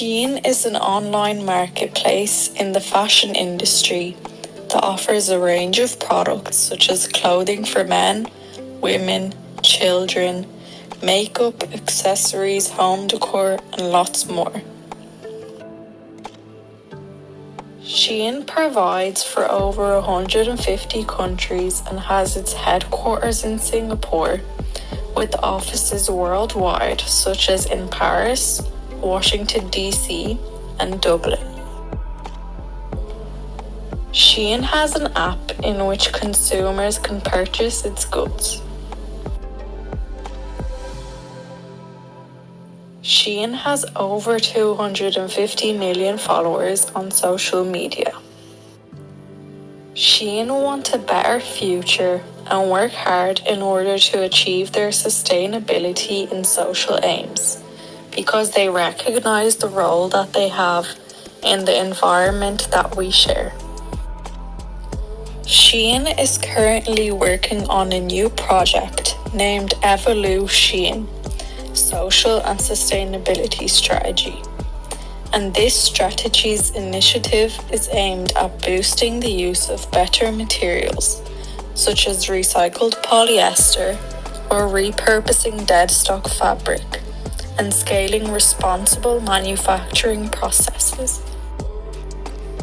Shein is an online marketplace in the fashion industry that offers a range of products such as clothing for men, women, children, makeup, accessories, home decor, and lots more. Shein provides for over 150 countries and has its headquarters in Singapore, with offices worldwide such as in Paris, Washington DC, and Dublin. Shein has an app in which consumers can purchase its goods. Shein has over 250 million followers on social media. Shein want a better future and work hard in order to achieve their sustainability and social aims, because they recognize the role that they have in the environment that we share. Shein is currently working on a new project named Evolution, Social and Sustainability Strategy. And this strategy's initiative is aimed at boosting the use of better materials, such as recycled polyester or repurposing dead stock fabric, and scaling responsible manufacturing processes.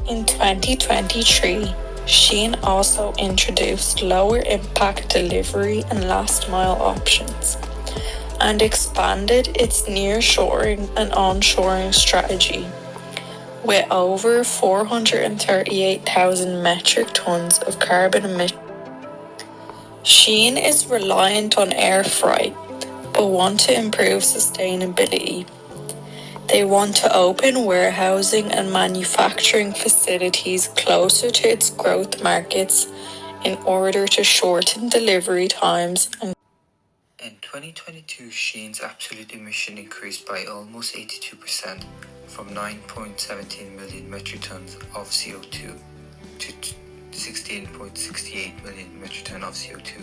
In 2023, Shein also introduced lower impact delivery and last mile options, and expanded its nearshoring and onshoring strategy, with over 438,000 metric tons of carbon emissions. Shein is reliant on air freight, but want to improve sustainability. They want to open warehousing and manufacturing facilities closer to its growth markets in order to shorten delivery times and in 2022, Shein's absolute emission increased by almost 82%, from 9.17 million metric tons of CO2 to 16.68 million metric tons of CO2.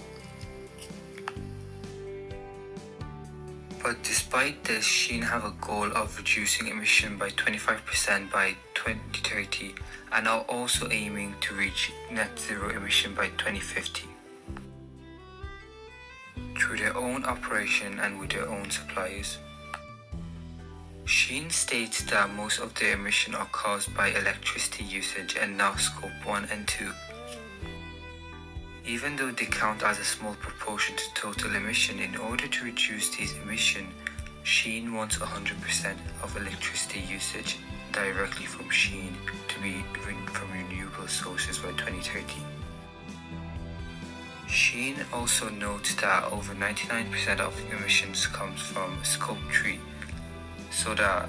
But despite this, Shein have a goal of reducing emission by 25% by 2030 and are also aiming to reach net zero emission by 2050. Through their own operation and with their own suppliers. Shein states that most of their emissions are caused by electricity usage and not Scope 1 and 2. Even though they count as a small proportion to total emission, in order to reduce these emissions, Shein wants 100% of electricity usage directly from Shein to be from renewable sources by 2030. Shein also notes that over 99% of emissions comes from Scope 3, so that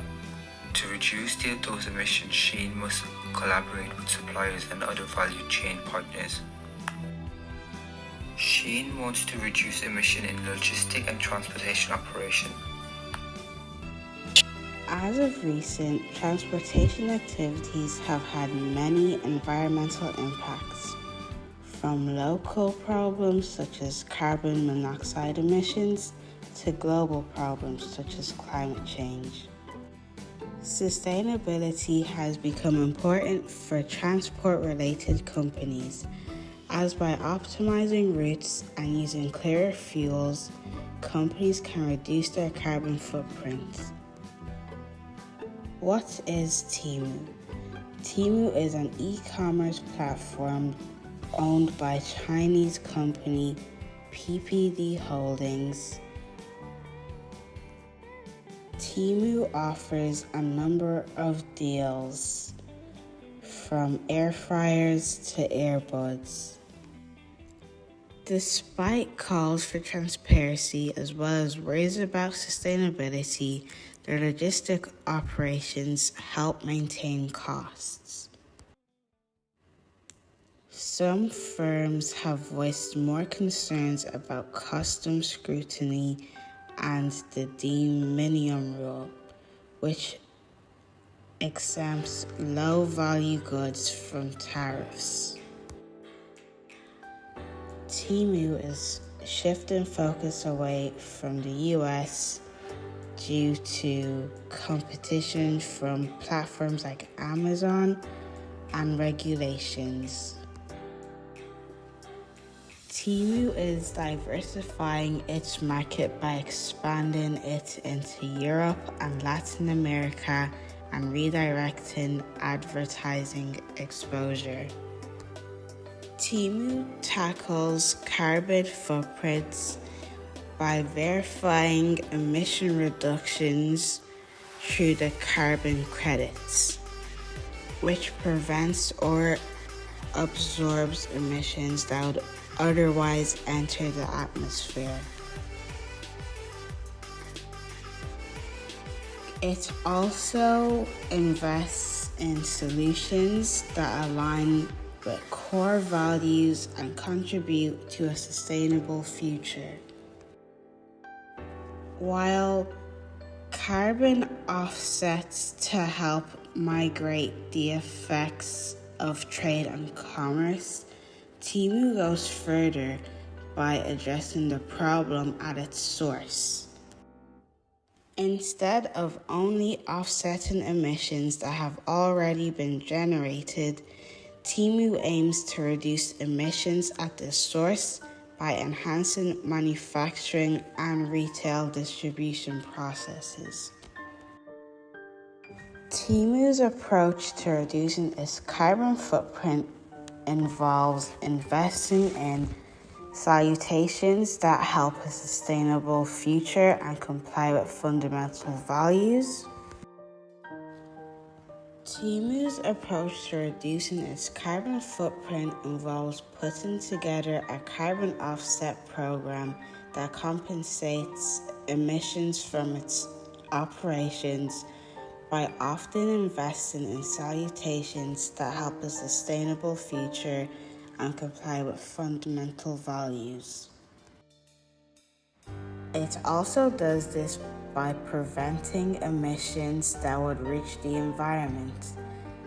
to reduce those emissions, Shein must collaborate with suppliers and other value chain partners. Shein wants to reduce emission in logistic and transportation operation. As of recent, transportation activities have had many environmental impacts, from local problems such as carbon monoxide emissions to global problems such as climate change. Sustainability has become important for transport-related companies, as by optimizing routes and using clearer fuels, companies can reduce their carbon footprint. What is Temu? Temu is an e-commerce platform owned by Chinese company PPD Holdings. Temu offers a number of deals, from air fryers to earbuds. Despite calls for transparency as well as worries about sustainability, their logistic operations help maintain costs. Some firms have voiced more concerns about customs scrutiny and the de minimis rule, which exempts low-value goods from tariffs. Temu is shifting focus away from the US due to competition from platforms like Amazon and regulations. Temu is diversifying its market by expanding it into Europe and Latin America and redirecting advertising exposure. Temu tackles carbon footprints by verifying emission reductions through the carbon credits, which prevents or absorbs emissions that would otherwise enter the atmosphere. It also invests in solutions that align with core values and contribute to a sustainable future. While carbon offsets to help mitigate the effects of trade and commerce, Temu goes further by addressing the problem at its source. Instead of only offsetting emissions that have already been generated, Temu aims to reduce emissions at the source by enhancing manufacturing and retail distribution processes. Temu's approach to reducing its carbon footprint involves investing in solutions that help a sustainable future and comply with fundamental values. Temu's approach to reducing its carbon footprint involves putting together a carbon offset program that compensates emissions from its operations by often investing in solutions that help a sustainable future and comply with fundamental values. It also does this by preventing emissions that would reach the environment.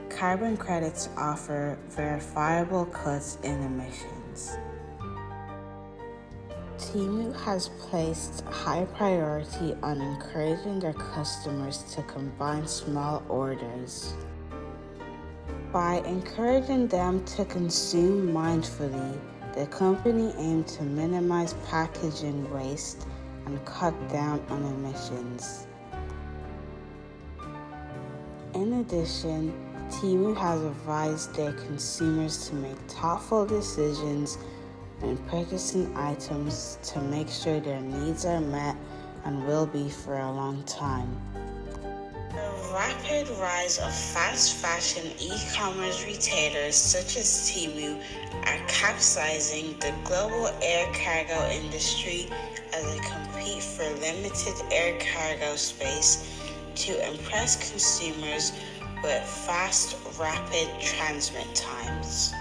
Carbon credits offer verifiable cuts in emissions. Temu has placed high priority on encouraging their customers to combine small orders. By encouraging them to consume mindfully, the company aimed to minimize packaging waste and cut down on emissions. In addition, Temu has advised their consumers to make thoughtful decisions when purchasing items to make sure their needs are met and will be for a long time. The rapid rise of fast fashion e-commerce retailers such as Temu are capsizing the global air cargo industry as they compete for limited air cargo space to impress consumers with fast, rapid transmit times.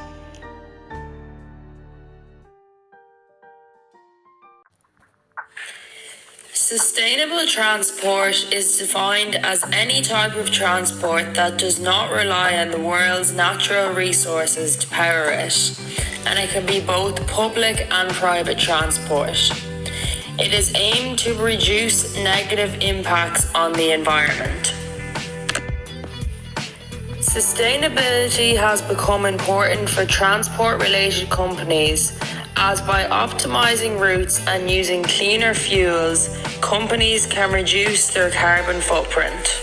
Sustainable transport is defined as any type of transport that does not rely on the world's natural resources to power it, and it can be both public and private transport. It is aimed to reduce negative impacts on the environment. Sustainability has become important for transport-related companies, as by optimizing routes and using cleaner fuels, companies can reduce their carbon footprint.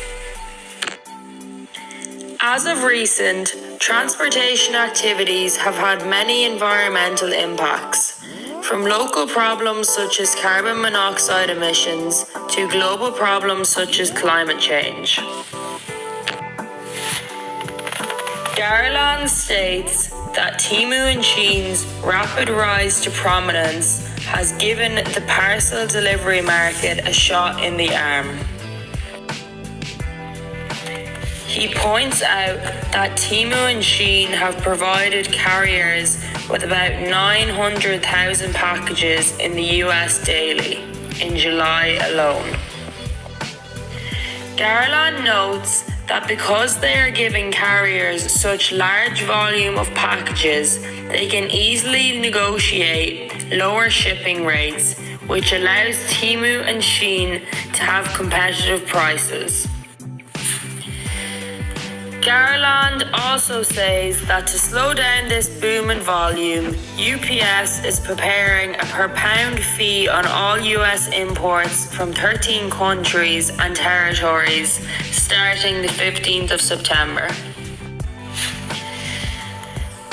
As of recent, transportation activities have had many environmental impacts, from local problems such as carbon monoxide emissions to global problems such as climate change. Garland states that Temu and Sheins' rapid rise to prominence has given the parcel delivery market a shot in the arm. He points out that Temu and Shein have provided carriers with about 900,000 packages in the US daily, in July alone. Garland notes that because they are giving carriers such large volume of packages, they can easily negotiate lower shipping rates, which allows Temu and Shein to have competitive prices. Garland also says that to slow down this boom in volume, UPS is preparing a per-pound fee on all US imports from 13 countries and territories starting the 15th of September.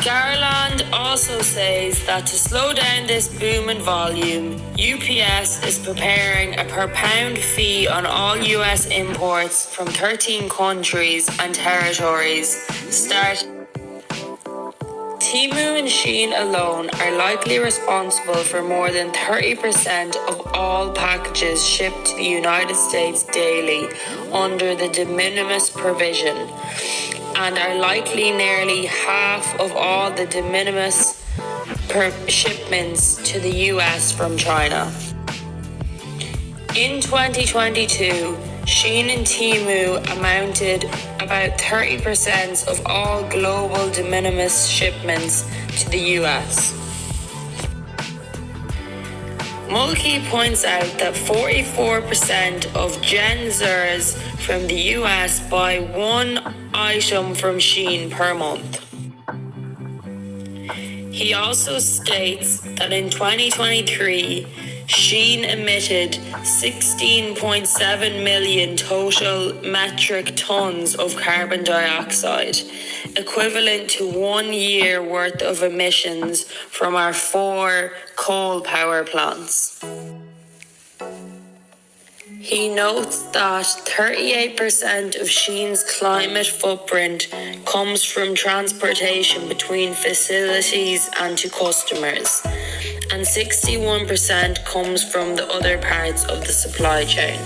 Garland also says that to slow down this boom in volume, UPS is preparing a per-pound fee on all US imports from 13 countries and territories Temu and Shein alone are likely responsible for more than 30% of all packages shipped to the United States daily under the de minimis provision, and are likely nearly half of all the de minimis shipments to the US from China. In 2022, Shein and Temu amounted about 30% of all global de minimis shipments to the US. Mulkey points out that 44% of Gen Zers from the US buy one item from Shein per month. He also states that in 2023, Shein emitted 16.7 million total metric tons of carbon dioxide, equivalent to 1 year worth of emissions from our 4 coal power plants. He notes that 38% of Shein's climate footprint comes from transportation between facilities and to customers, and 61% comes from the other parts of the supply chain.